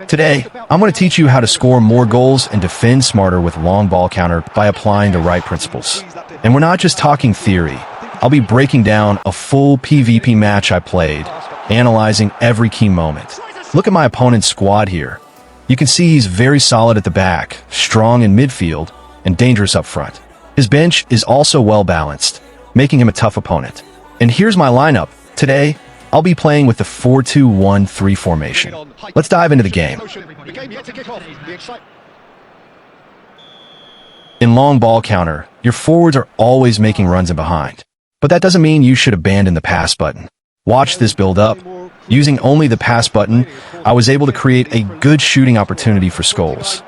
Today, I'm going to teach you how to score more goals and defend smarter with long ball counter by applying the right principles. And we're not just talking theory. I'll be breaking down a full PvP match I played, analyzing every key moment. Look at my opponent's squad here. You can see he's very solid at the back, strong in midfield, and dangerous up front. His bench is also well balanced, making him a tough opponent. And here's my lineup. Today, I'll be playing with the 4-2-1-3 formation. Let's dive into the game. In long ball counter, your forwards are always making runs in behind. But that doesn't mean you should abandon the pass button. Watch this build up. Using only the pass button, I was able to create a good shooting opportunity for Scholes.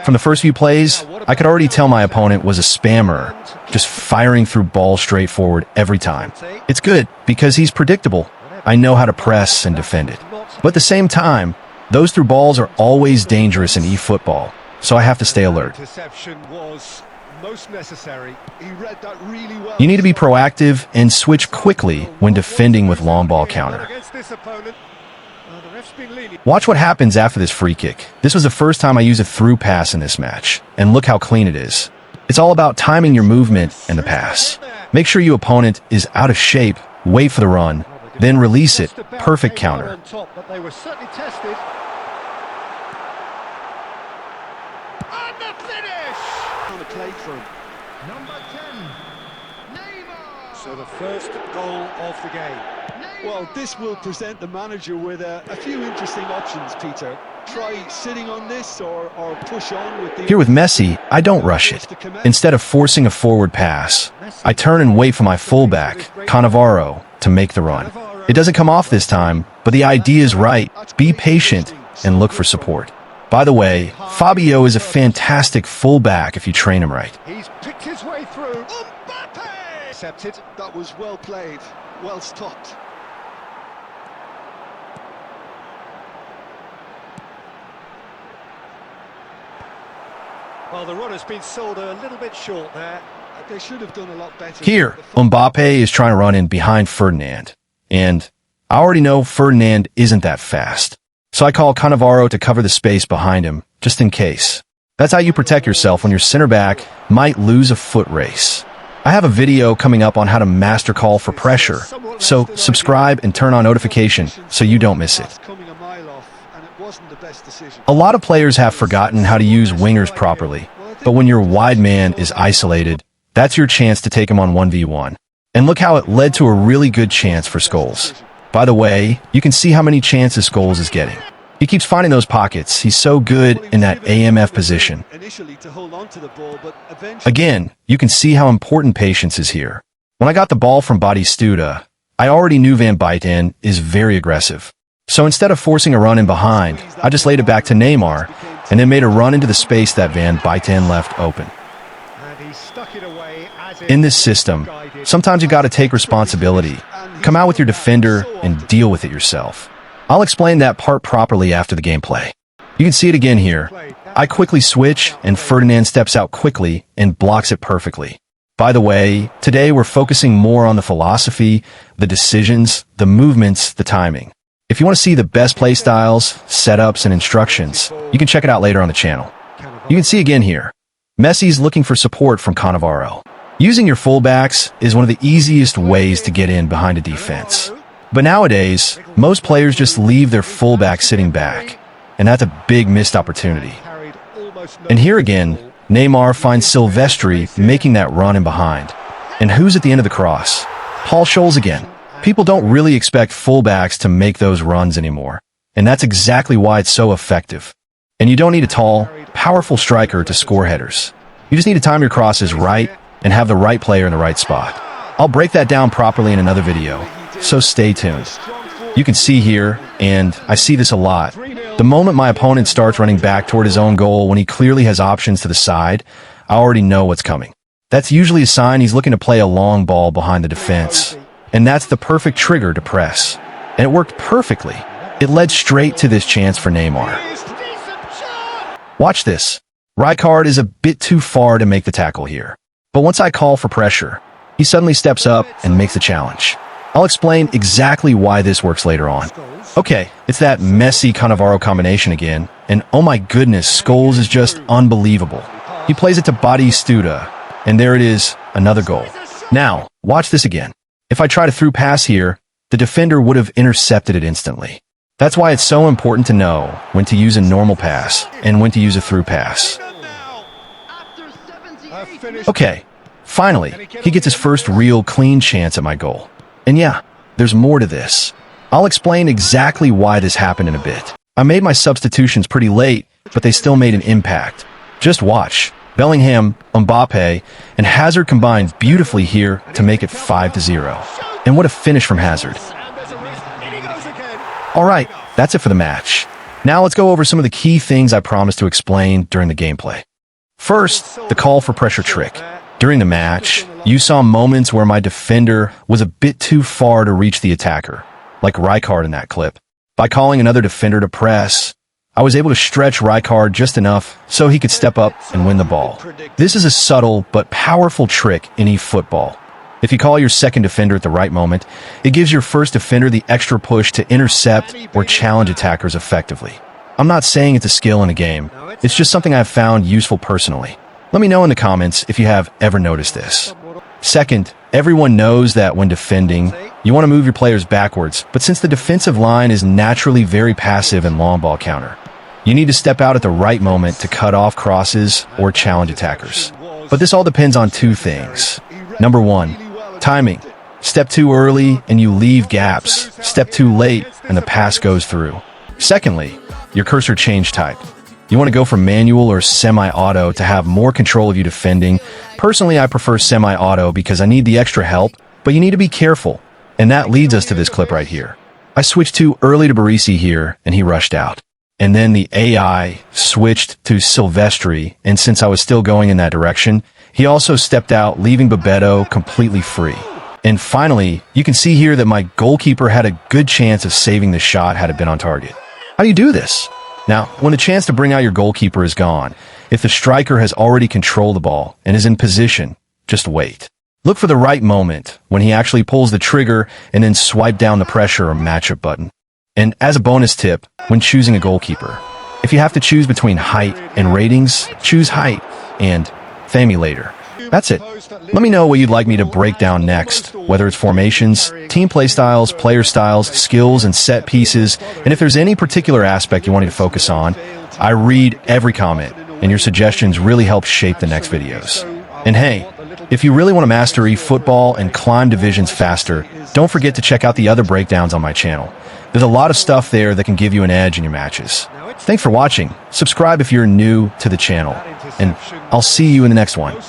From the first few plays, I could already tell my opponent was a spammer, just firing through balls straight forward every time. It's good because he's predictable. I know how to press and defend it. But at the same time, those through balls are always dangerous in eFootball, so I have to stay alert. You need to be proactive and switch quickly when defending with long ball counter. Watch what happens after this free kick. This was the first time I used a through pass in this match, and look how clean it is. It's all about timing your movement and the pass. Make sure your opponent is out of shape, wait for the run, then release it. Perfect counter. So the first goal of the game. Well, this will present the manager with a few interesting options, Peter. Try sitting on this or push on with the... Here with Messi, I don't rush it. Instead of forcing a forward pass, I turn and wait for my fullback, Cannavaro, to make the run. It doesn't come off this time, but the idea is right. Be patient and look for support. By the way, Fabio is a fantastic fullback if you train him right. He's picked his way through. Accepted. That was well played. Well stopped. Well, the run has been sold a little bit short there. They should have done a lot better. Here, Mbappe is trying to run in behind Ferdinand. And I already know Ferdinand isn't that fast. So I call Cannavaro to cover the space behind him, just in case. That's how you protect yourself when your center back might lose a foot race. I have a video coming up on how to master call for pressure, so subscribe and turn on notification so you don't miss it. A lot of players have forgotten how to use wingers properly, but when your wide man is isolated, that's your chance to take him on 1v1. And look how it led to a really good chance for Scholes. By the way, you can see how many chances Scholes is getting. He keeps finding those pockets. He's so good in that AMF position. Again, you can see how important patience is here. When I got the ball from Batistuta, I already knew Van Basten is very aggressive. So instead of forcing a run in behind, I just laid it back to Neymar and then made a run into the space that Van Basten left open. In this system, sometimes you got to take responsibility. Come out with your defender and deal with it yourself. I'll explain that part properly after the gameplay. You can see it again here. I quickly switch and Ferdinand steps out quickly and blocks it perfectly. By the way, today we're focusing more on the philosophy, the decisions, the movements, the timing. If you want to see the best play styles, setups, and instructions, you can check it out later on the channel. You can see again here. Messi's looking for support from Cannavaro. Using your fullbacks is one of the easiest ways to get in behind a defense. But nowadays, most players just leave their fullback sitting back, and that's a big missed opportunity. And here again, Neymar finds Silvestri making that run in behind. And who's at the end of the cross? Paul Scholes again. People don't really expect fullbacks to make those runs anymore, and that's exactly why it's so effective. And you don't need a tall, powerful striker to score headers. You just need to time your crosses right and have the right player in the right spot. I'll break that down properly in another video, so stay tuned. You can see here, and I see this a lot, the moment my opponent starts running back toward his own goal when he clearly has options to the side, I already know what's coming. That's usually a sign he's looking to play a long ball behind the defense, and that's the perfect trigger to press. And it worked perfectly. It led straight to this chance for Neymar. Watch this. Rijkaard is a bit too far to make the tackle here. But once I call for pressure, he suddenly steps up and makes the challenge. I'll explain exactly why this works later on. Okay, it's that messy Cannavaro combination again, and oh my goodness, Scholes is just unbelievable. He plays it to Batistuta, and there it is, another goal. Now, watch this again. If I try to through pass here, the defender would have intercepted it instantly. That's why it's so important to know when to use a normal pass and when to use a through pass. Okay, finally, he gets his first real clean chance at my goal. And yeah, there's more to this. I'll explain exactly why this happened in a bit. I made my substitutions pretty late, but they still made an impact. Just watch. Bellingham, Mbappe, and Hazard combined beautifully here to make it 5-0. And what a finish from Hazard. Alright, that's it for the match. Now let's go over some of the key things I promised to explain during the gameplay. First, the call for pressure trick. During the match, you saw moments where my defender was a bit too far to reach the attacker, like Rijkaard in that clip. By calling another defender to press, I was able to stretch Rijkaard just enough so he could step up and win the ball. This is a subtle but powerful trick in eFootball. If you call your second defender at the right moment, it gives your first defender the extra push to intercept or challenge attackers effectively. I'm not saying it's a skill in a game, it's just something I've found useful personally. Let me know in the comments if you have ever noticed this. Second, everyone knows that when defending, you want to move your players backwards, but since the defensive line is naturally very passive in long ball counter, you need to step out at the right moment to cut off crosses or challenge attackers. But this all depends on two things. Number one, timing. Step too early and you leave gaps. Step too late and the pass goes through. Secondly, your cursor change type. You want to go from manual or semi-auto to have more control of you defending. Personally, I prefer semi-auto because I need the extra help, but you need to be careful. And that leads us to this clip right here. I switched too early to Barisi here and he rushed out. And then the AI switched to Silvestri, and since I was still going in that direction, he also stepped out, leaving Bebeto completely free. And finally, you can see here that my goalkeeper had a good chance of saving the shot had it been on target. How do you do this? Now, when the chance to bring out your goalkeeper is gone, if the striker has already controlled the ball and is in position, just wait. Look for the right moment when he actually pulls the trigger and then swipe down the pressure or matchup button. And as a bonus tip, when choosing a goalkeeper, if you have to choose between height and ratings, choose height and thank me later. That's it. Let me know what you'd like me to break down next, whether it's formations, team play styles, player styles, skills, and set pieces, and if there's any particular aspect you want me to focus on. I read every comment, and your suggestions really help shape the next videos. And hey, if you really want to master eFootball and climb divisions faster, don't forget to check out the other breakdowns on my channel. There's a lot of stuff there that can give you an edge in your matches. Thanks for watching. Subscribe if you're new to the channel, and I'll see you in the next one.